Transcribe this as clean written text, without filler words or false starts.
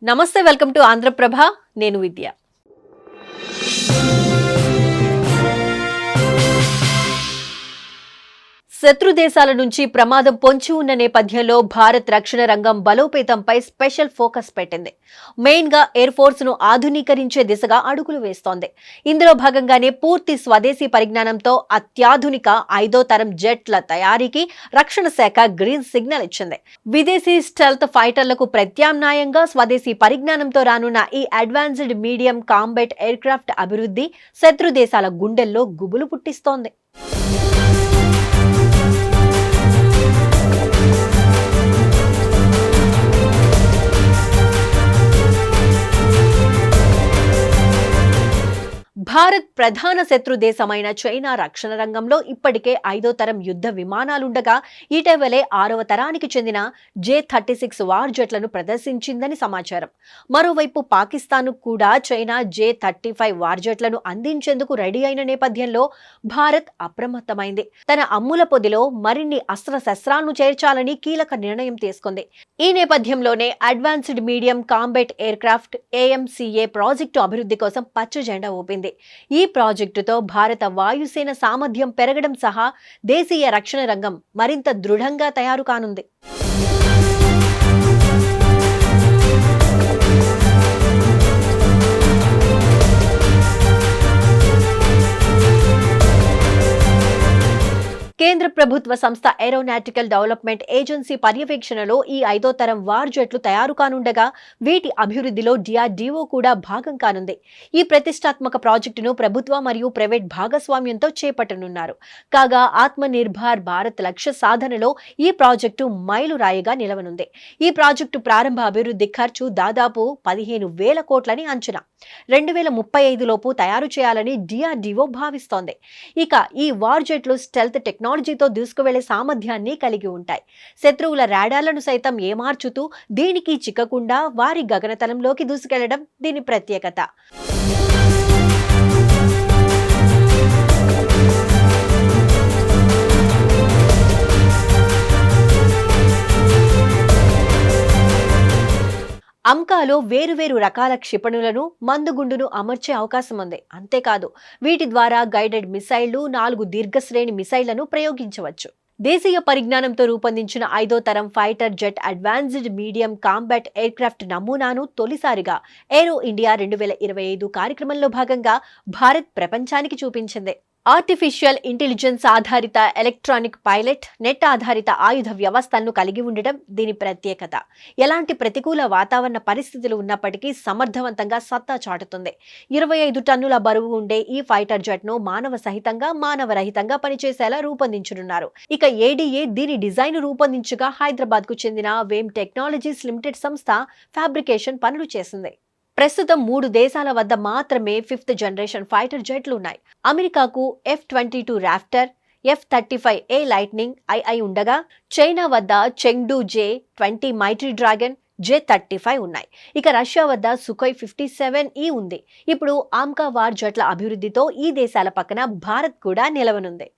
నమస్తే, welcome to Andhraprabha. నేను విద్య. శత్రు దేశాల నుంచి ప్రమాదం పొంచి ఉన్న నేపథ్యంలో భారత్ రక్షణ రంగం బలోపేతంపై స్పెషల్ ఫోకస్ పెట్టింది. మెయిన్ గా ఎయిర్ ఫోర్స్ ను ఆధునీకరించే దిశగా అడుగులు వేస్తోంది. ఇందులో భాగంగానే పూర్తి స్వదేశీ పరిజ్ఞానంతో అత్యాధునిక 5వ తరం జెట్ల తయారీకి రక్షణ శాఖ గ్రీన్ సిగ్నల్ ఇచ్చింది. విదేశీ స్టెల్త్ ఫైటర్లకు ప్రత్యామ్నాయంగా స్వదేశీ పరిజ్ఞానంతో రానున్న ఈ advanced medium combat aircraft అభివృద్ధి శత్రు దేశాల గుండెల్లో గుబులు పుట్టిస్తోంది. భారత్ ప్రధాన శత్రు దేశమైన చైనా రక్షణ రంగంలో ఇప్పటికే 5వ తరం యుద్ధ విమానాలుండగా ఇటీవలే 6వ తరానికి చెందిన J-36 వార్ జెట్లను ప్రదర్శించిందని సమాచారం. మరోవైపు పాకిస్తాన్ కూడా చైనా J-35 వార్ జెట్లను అందించేందుకు రెడీ అయిన నేపథ్యంలో భారత్ అప్రమత్తమైంది. తన అమ్ముల పొదిలో మరిన్ని అస్త్రశస్త్రాలను చేర్చాలని కీలక నిర్ణయం తీసుకుంది. ఈ నేపథ్యంలోనే advanced medium combat aircraft AMCA project అభివృద్ధి కోసం పచ్చ జెండా ఊపింది. ఈ ప్రాజెక్టుతో భారత వాయుసేన సామర్థ్యం పెరగడం సహా దేశీయ రక్షణ రంగం మరింత దృఢంగా తయారు కానుంది. కేంద్ర ప్రభుత్వ సంస్థ ఏరోనాటికల్ డెవలప్మెంట్ ఏజెన్సీ పర్యవేక్షణలో ఈ 5వ తరం వార్ జెట్లు తయారు కానుండగా వీటి అభివృద్ధిలో DRDO కూడా భాగం కానుంది. ఈ ప్రతిష్టాత్మక ప్రాజెక్టును ప్రభుత్వ మరియు ప్రైవేట్ భాగస్వామ్యంతో చేపట్టనున్నారు. కాగా ఆత్మ నిర్భర్ భారత్ లక్ష్య సాధనలో ఈ ప్రాజెక్టు మైలురాయిగా నిలవనుంది. ఈ ప్రాజెక్టు ప్రారంభ అభివృద్ధి ఖర్చు దాదాపు 15,000 కోట్లని అంచనా. 2035 లోపు తయారు చేయాలని DRDO భావిస్తోంది. ఇక ఈ వార్ జెట్లు స్టెల్త్ టెక్నాలజీతో దూసుకువెళ్లే సామర్థ్యాన్ని కలిగి ఉంటాయి. శత్రువుల రాడార్లను సైతం ఏమార్చుతూ దీనికి చిక్కకుండా వారి గగనతలంలోకి దూసుకెళ్లడం దీని ప్రత్యేకత. అమ్కాలో వేరువేరు రకాల క్షిపణులను మందుగుండును అమర్చే అవకాశం ఉంది. అంతేకాదు వీటి ద్వారా గైడెడ్ మిసైళ్లు 4 దీర్ఘశ్రేణి మిసైళ్లను ప్రయోగించవచ్చు. దేశీయ పరిజ్ఞానంతో రూపొందించిన 5వ తరం fighter jet advanced medium combat aircraft నమూనాను తొలిసారిగా ఏరో ఇండియా 2025 కార్యక్రమంలో భాగంగా భారత్ ప్రపంచానికి చూపించింది. ఆర్టిఫిషియల్ ఇంటెలిజెన్స్ ఆధారిత ఎలక్ట్రానిక్ పైలట్ నెట్ ఆధారిత ఆయుధ వ్యవస్థలను కలిగి ఉండడం దీని ప్రత్యేకత. ఎలాంటి ప్రతికూల వాతావరణ పరిస్థితులు ఉన్నప్పటికీ సమర్థవంతంగా సత్తా చాటుతుంది. 25 టన్నుల బరువు ఉండే ఈ ఫైటర్ జెట్ ను మానవ సహితంగా మానవరహితంగా పనిచేసేలా రూపొందించనున్నారు. ఇక ADA దీని డిజైన్ రూపొందించగా హైదరాబాద్ కు చెందిన వేమ్ టెక్నాలజీస్ లిమిటెడ్ సంస్థ ఫ్యాబ్రికేషన్ పనులు చేసింది. ప్రస్తుతం 3 దేశాల వద్ద మాత్రమే 5th జనరేషన్ ఫైటర్ జెట్లు ఉన్నాయి. అమెరికాకు F-22 Raptor, F-35A lightning II ఉండగా చైనా వద్ద Chengdu J-20 Maitree dragon, J-35 ఉన్నాయి. ఇక రష్యా వద్ద సుఖోయ్ 57E ఉంది. ఇప్పుడు ఆమ్కా వార్ జెట్ల అభివృద్ధితో ఈ దేశాల పక్కన భారత్ కూడా నిలవనుంది.